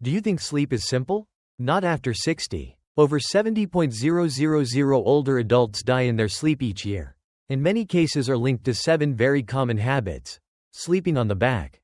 Do you think sleep is simple? Not after 60. Over 70,000 older adults die in their sleep each year. And many cases are linked to 7 very common habits. Sleeping on the back.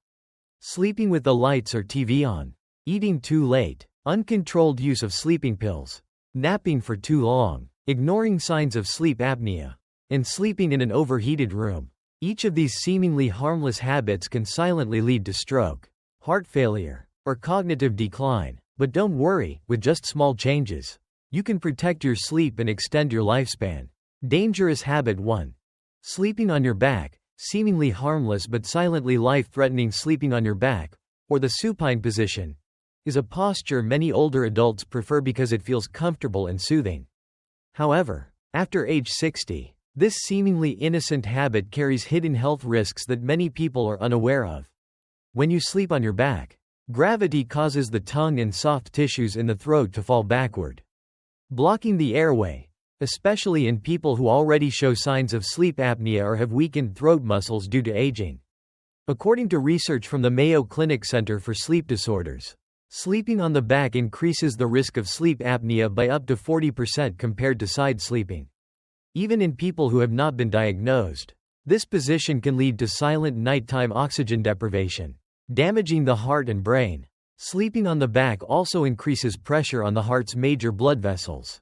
Sleeping with the lights or TV on. Eating too late. Uncontrolled use of sleeping pills. Napping for too long. Ignoring signs of sleep apnea. And sleeping in an overheated room. Each of these seemingly harmless habits can silently lead to stroke, heart failure, or cognitive decline. But don't worry, with just small changes, you can protect your sleep and extend your lifespan. Dangerous habit 1. Sleeping on your back. Seemingly harmless but silently life-threatening. Sleeping on your back, or the supine position, is a posture many older adults prefer because it feels comfortable and soothing. However, after age 60, this seemingly innocent habit carries hidden health risks that many people are unaware of. When you sleep on your back, gravity causes the tongue and soft tissues in the throat to fall backward, blocking the airway, especially in people who already show signs of sleep apnea or have weakened throat muscles due to aging. According to research from the Mayo Clinic Center for Sleep Disorders, sleeping on the back increases the risk of sleep apnea by up to 40% compared to side sleeping. Even in people who have not been diagnosed, this position can lead to silent nighttime oxygen deprivation, damaging the heart and brain. Sleeping on the back also increases pressure on the heart's major blood vessels,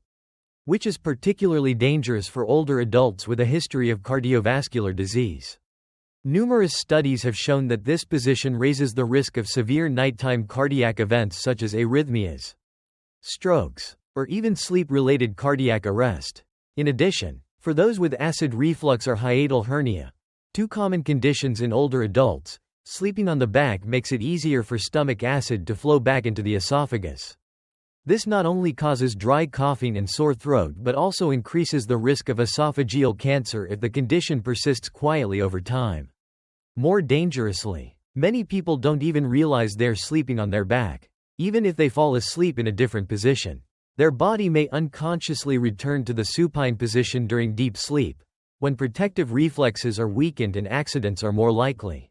which is particularly dangerous for older adults with a history of cardiovascular disease. Numerous studies have shown that this position raises the risk of severe nighttime cardiac events such as arrhythmias, strokes, or even sleep-related cardiac arrest. In addition, for those with acid reflux or hiatal hernia, 2 common conditions in older adults, sleeping on the back makes it easier for stomach acid to flow back into the esophagus. This not only causes dry coughing and sore throat but also increases the risk of esophageal cancer if the condition persists quietly over time. More dangerously, many people don't even realize they're sleeping on their back. Even if they fall asleep in a different position, their body may unconsciously return to the supine position during deep sleep, when protective reflexes are weakened and accidents are more likely.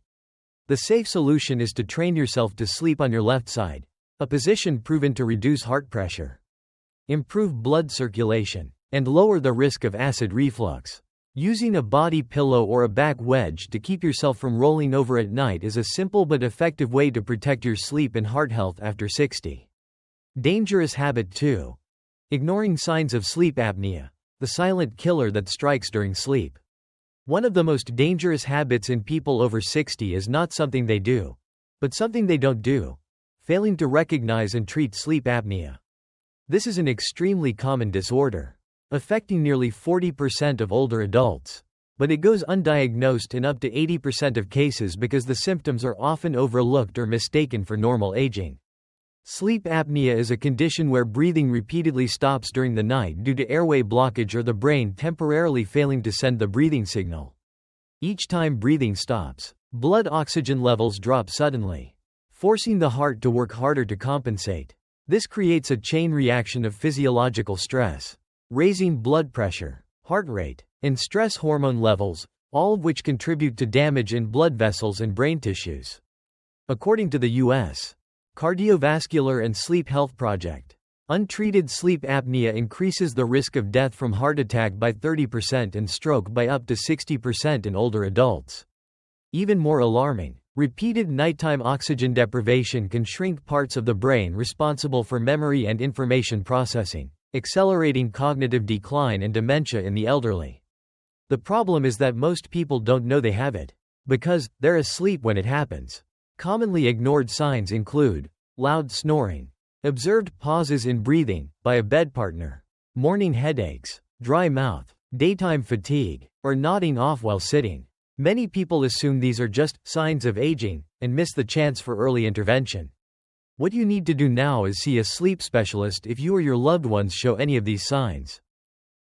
The safe solution is to train yourself to sleep on your left side, a position proven to reduce heart pressure, improve blood circulation, and lower the risk of acid reflux. Using a body pillow or a back wedge to keep yourself from rolling over at night is a simple but effective way to protect your sleep and heart health after 60. Dangerous habit 2. Ignoring signs of sleep apnea, the silent killer that strikes during sleep. One of the most dangerous habits in people over 60 is not something they do, but something they don't do: failing to recognize and treat sleep apnea. This is an extremely common disorder, affecting nearly 40% of older adults. But it goes undiagnosed in up to 80% of cases because the symptoms are often overlooked or mistaken for normal aging. Sleep apnea is a condition where breathing repeatedly stops during the night due to airway blockage or the brain temporarily failing to send the breathing signal. Each time breathing stops, blood oxygen levels drop suddenly, forcing the heart to work harder to compensate. This creates a chain reaction of physiological stress, raising blood pressure, heart rate, and stress hormone levels, all of which contribute to damage in blood vessels and brain tissues. According to the U.S. Cardiovascular and Sleep Health Project, untreated sleep apnea increases the risk of death from heart attack by 30% and stroke by up to 60% in older adults. Even more alarming, repeated nighttime oxygen deprivation can shrink parts of the brain responsible for memory and information processing, accelerating cognitive decline and dementia in the elderly. The problem is that most people don't know they have it, because they're asleep when it happens. Commonly ignored signs include loud snoring, observed pauses in breathing by a bed partner, morning headaches, dry mouth, daytime fatigue, or nodding off while sitting. Many people assume these are just signs of aging and miss the chance for early intervention. What you need to do now is see a sleep specialist if you or your loved ones show any of these signs.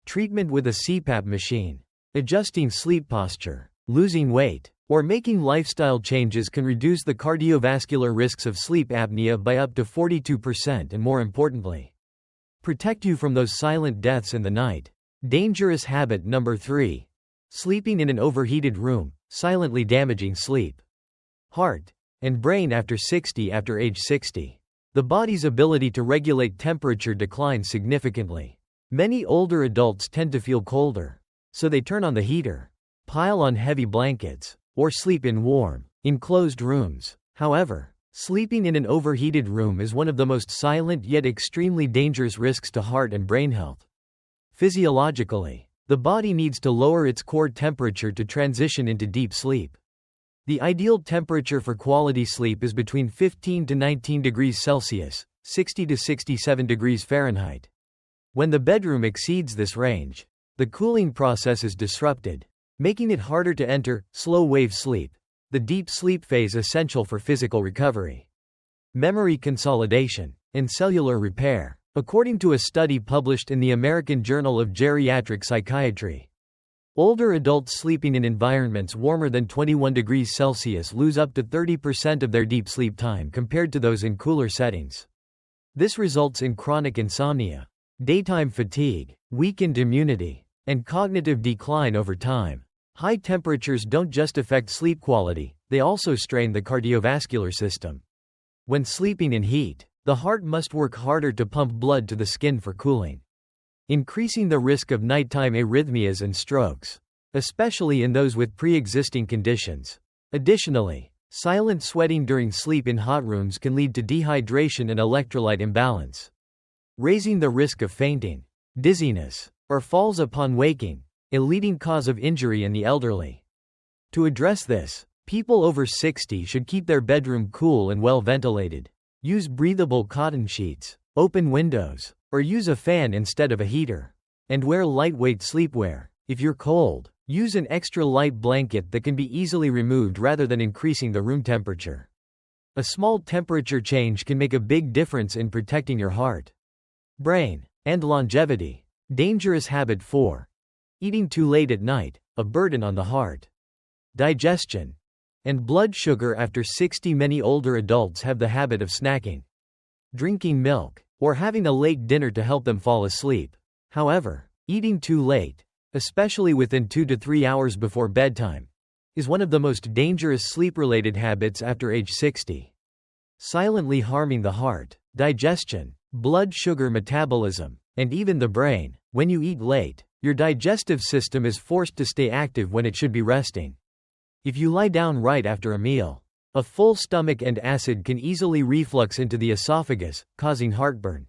Treatment with a CPAP machine, adjusting sleep posture, losing weight, or making lifestyle changes can reduce the cardiovascular risks of sleep apnea by up to 42% and, more importantly, protect you from those silent deaths in the night. Dangerous habit number 3. Sleeping in an overheated room, silently damaging sleep, heart, and brain after age 60. the body's ability to regulate temperature declines significantly. Many older adults tend to feel colder, so they turn on the heater, pile on heavy blankets, or sleep in warm, enclosed rooms. However, sleeping in an overheated room is one of the most silent yet extremely dangerous risks to heart and brain health. Physiologically, the body needs to lower its core temperature to transition into deep sleep. The ideal temperature for quality sleep is between 15 to 19 degrees Celsius, 60 to 67 degrees Fahrenheit. When the bedroom exceeds this range, the cooling process is disrupted, making it harder to enter slow-wave sleep, the deep sleep phase essential for physical recovery. Memory consolidation and cellular repair. According to a study published in the American Journal of Geriatric Psychiatry, older adults sleeping in environments warmer than 21 degrees Celsius lose up to 30% of their deep sleep time compared to those in cooler settings. This results in chronic insomnia, daytime fatigue, weakened immunity, and cognitive decline over time. High temperatures don't just affect sleep quality, they also strain the cardiovascular system. When sleeping in heat, the heart must work harder to pump blood to the skin for cooling, increasing the risk of nighttime arrhythmias and strokes, especially in those with pre-existing conditions. Additionally, silent sweating during sleep in hot rooms can lead to dehydration and electrolyte imbalance, raising the risk of fainting, dizziness, or falls upon waking, a leading cause of injury in the elderly. To address this, people over 60 should keep their bedroom cool and well ventilated. Use breathable cotton sheets, open windows, or use a fan instead of a heater. And wear lightweight sleepwear. If you're cold, use an extra light blanket that can be easily removed rather than increasing the room temperature. A small temperature change can make a big difference in protecting your heart, brain, and longevity. Dangerous habit 4. Eating too late at night, a burden on the heart, digestion, and blood sugar. After 60, many older adults have the habit of snacking, drinking milk, or having a late dinner to help them fall asleep. However, eating too late, especially within 2 to 3 hours before bedtime, is one of the most dangerous sleep-related habits after age 60, silently harming the heart, digestion, blood sugar metabolism, and even the brain. When you eat late, your digestive system is forced to stay active when it should be resting. If you lie down right after a meal, a full stomach and acid can easily reflux into the esophagus, causing heartburn,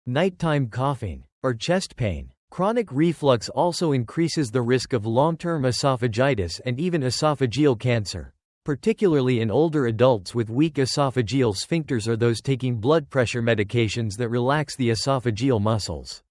nighttime coughing, or chest pain. Chronic reflux also increases the risk of long-term esophagitis and even esophageal cancer, particularly in older adults with weak esophageal sphincters or those taking blood pressure medications that relax the esophageal muscles.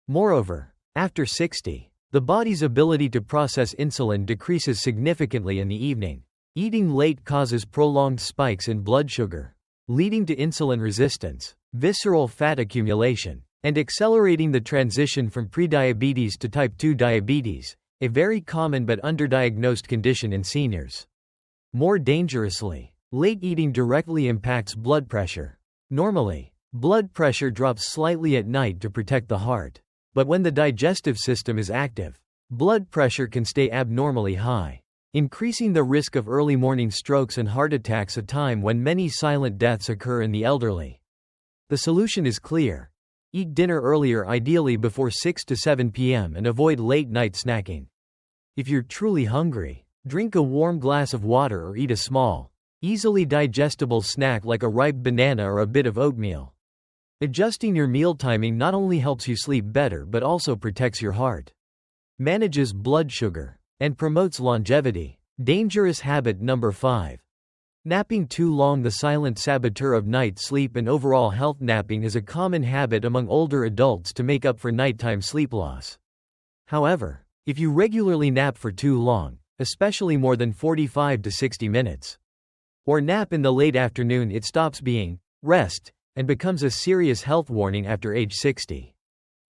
Moreover, after 60, the body's ability to process insulin decreases significantly in the evening. Eating late causes prolonged spikes in blood sugar, leading to insulin resistance, visceral fat accumulation, and accelerating the transition from prediabetes to type 2 diabetes, a very common but underdiagnosed condition in seniors. More dangerously, late eating directly impacts blood pressure. Normally, blood pressure drops slightly at night to protect the heart. But when the digestive system is active, blood pressure can stay abnormally high, increasing the risk of early morning strokes and heart attacks, a time when many silent deaths occur in the elderly. The solution is clear. Eat dinner earlier, ideally before 6 to 7 p.m., and avoid late-night snacking. If you're truly hungry, drink a warm glass of water or eat a small, easily digestible snack like a ripe banana or a bit of oatmeal. Adjusting your meal timing not only helps you sleep better but also protects your heart, manages blood sugar, and promotes longevity. Dangerous habit number 5. Napping too long, the silent saboteur of night sleep and overall health. Napping is a common habit among older adults to make up for nighttime sleep loss. However, if you regularly nap for too long, especially more than 45 to 60 minutes, or nap in the late afternoon, it stops being rest and becomes a serious health warning after age 60.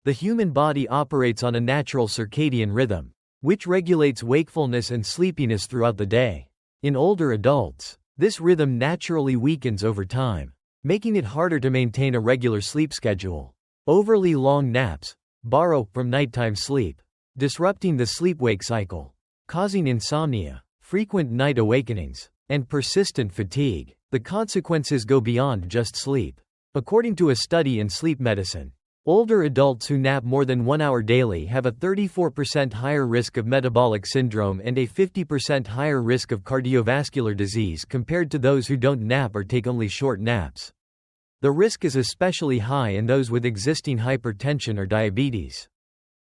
The human body operates on a natural circadian rhythm, which regulates wakefulness and sleepiness throughout the day. In older adults, this rhythm naturally weakens over time, making it harder to maintain a regular sleep schedule. Overly long naps borrow from nighttime sleep, disrupting the sleep-wake cycle, causing insomnia, frequent night awakenings, and persistent fatigue. The consequences go beyond just sleep. According to a study in sleep medicine, older adults who nap more than 1 hour daily have a 34% higher risk of metabolic syndrome and a 50% higher risk of cardiovascular disease compared to those who don't nap or take only short naps. The risk is especially high in those with existing hypertension or diabetes.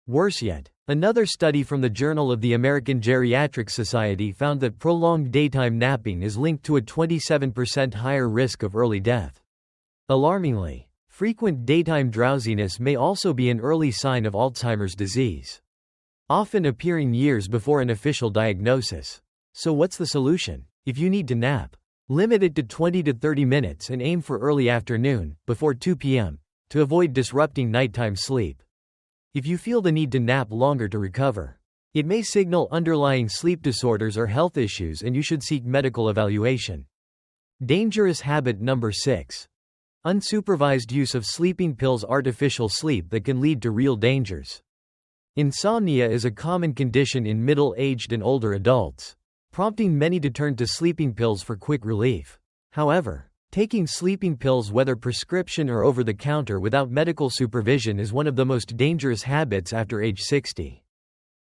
Worse yet, another study from the Journal of the American Geriatric Society found that prolonged daytime napping is linked to a 27% higher risk of early death. Alarmingly, frequent daytime drowsiness may also be an early sign of Alzheimer's disease, often appearing years before an official diagnosis. So what's the solution? If you need to nap, limit it to 20 to 30 minutes and aim for early afternoon, before 2 p.m., to avoid disrupting nighttime sleep. If you feel the need to nap longer to recover, it may signal underlying sleep disorders or health issues and you should seek medical evaluation. Dangerous habit number 6. Unsupervised use of sleeping pills. Artificial sleep that can lead to real dangers. Insomnia is a common condition in middle-aged and older adults, prompting many to turn to sleeping pills for quick relief. However, taking sleeping pills, whether prescription or over-the-counter, without medical supervision is one of the most dangerous habits after age 60.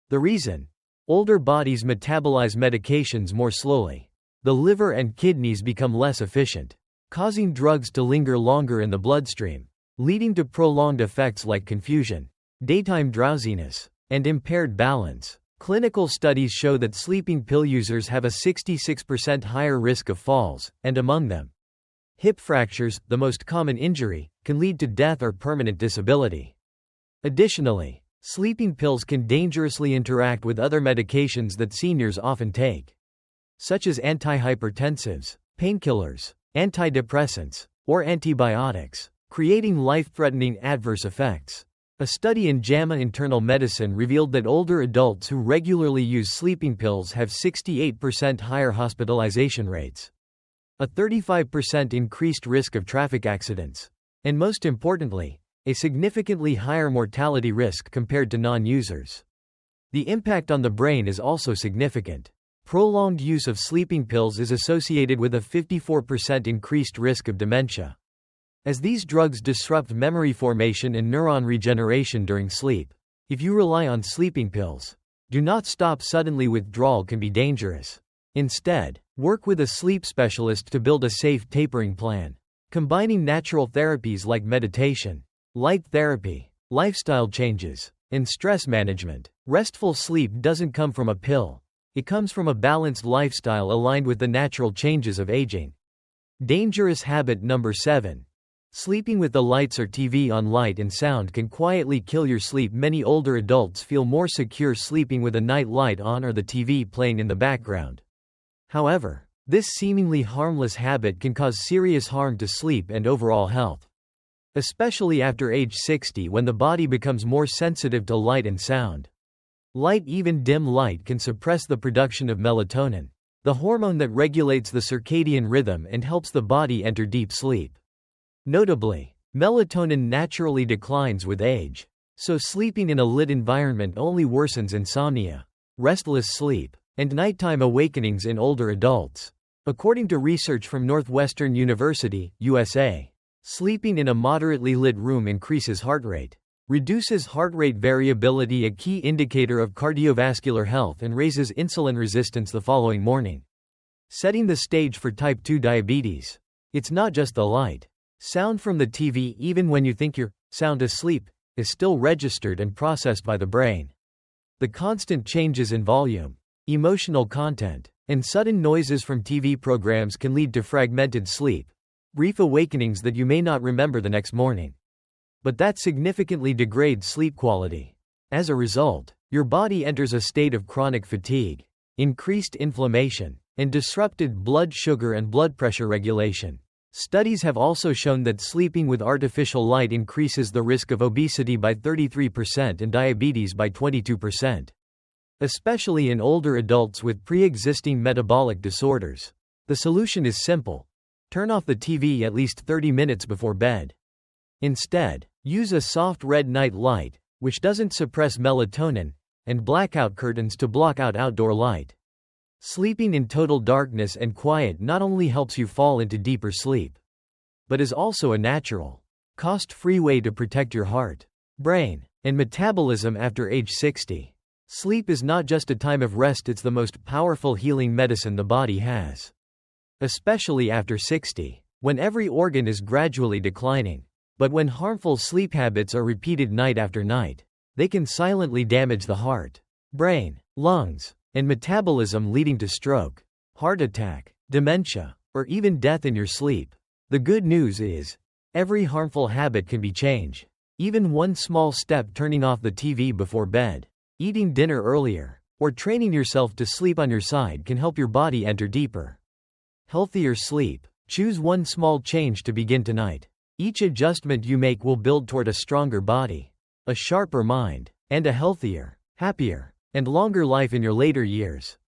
The reason? Older bodies metabolize medications more slowly. The liver and kidneys become less efficient, causing drugs to linger longer in the bloodstream, leading to prolonged effects like confusion, daytime drowsiness, and impaired balance. Clinical studies show that sleeping pill users have a 66% higher risk of falls, and among them, hip fractures, the most common injury, can lead to death or permanent disability. Additionally, sleeping pills can dangerously interact with other medications that seniors often take, such as antihypertensives, painkillers, antidepressants, or antibiotics, creating life-threatening adverse effects. A study in JAMA Internal Medicine revealed that older adults who regularly use sleeping pills have 68% higher hospitalization rates, a 35% increased risk of traffic accidents, and most importantly, a significantly higher mortality risk compared to non-users. The impact on the brain is also significant. Prolonged use of sleeping pills is associated with a 54% increased risk of dementia, as these drugs disrupt memory formation and neuron regeneration during sleep. If you rely on sleeping pills, do not stop suddenly. Withdrawal can be dangerous. Instead, work with a sleep specialist to build a safe tapering plan, combining natural therapies like meditation, light therapy, lifestyle changes, and stress management. Restful sleep doesn't come from a pill. It comes from a balanced lifestyle aligned with the natural changes of aging. Dangerous habit number 7. Sleeping with the lights or TV on. Light and sound can quietly kill your sleep. Many older adults feel more secure sleeping with a night light on or the TV playing in the background. However, this seemingly harmless habit can cause serious harm to sleep and overall health, especially after age 60 when the body becomes more sensitive to light and sound. Light, even dim light, can suppress the production of melatonin, the hormone that regulates the circadian rhythm and helps the body enter deep sleep. Notably, melatonin naturally declines with age, so sleeping in a lit environment only worsens insomnia, restless sleep, and nighttime awakenings in older adults. According to research from Northwestern University, USA, sleeping in a moderately lit room increases heart rate, reduces heart rate variability, a key indicator of cardiovascular health, and raises insulin resistance the following morning, setting the stage for type 2 diabetes. It's not just the light. Sound from the TV, even when you think you're sound asleep, is still registered and processed by the brain. The constant changes in volume, emotional content, and sudden noises from TV programs can lead to fragmented sleep, brief awakenings that you may not remember the next morning. But that significantly degrades sleep quality. As a result, your body enters a state of chronic fatigue, increased inflammation, and disrupted blood sugar and blood pressure regulation. Studies have also shown that sleeping with artificial light increases the risk of obesity by 33% and diabetes by 22, especially in older adults with pre-existing metabolic disorders. The solution is simple. Turn off the TV at least 30 minutes before bed. Instead, use a soft red night light, which doesn't suppress melatonin, and blackout curtains to block out outdoor light. Sleeping in total darkness and quiet not only helps you fall into deeper sleep, but is also a natural, cost-free way to protect your heart, brain, and metabolism after age 60. Sleep is not just a time of rest, it's the most powerful healing medicine the body has. Especially after 60, when every organ is gradually declining. But when harmful sleep habits are repeated night after night, they can silently damage the heart, brain, lungs, and metabolism, leading to stroke, heart attack, dementia, or even death in your sleep. The good news is, every harmful habit can be changed. Even one small step, turning off the TV before bed, eating dinner earlier, or training yourself to sleep on your side, can help your body enter deeper, healthier sleep. Choose one small change to begin tonight. Each adjustment you make will build toward a stronger body, a sharper mind, and a healthier, happier, and longer life in your later years.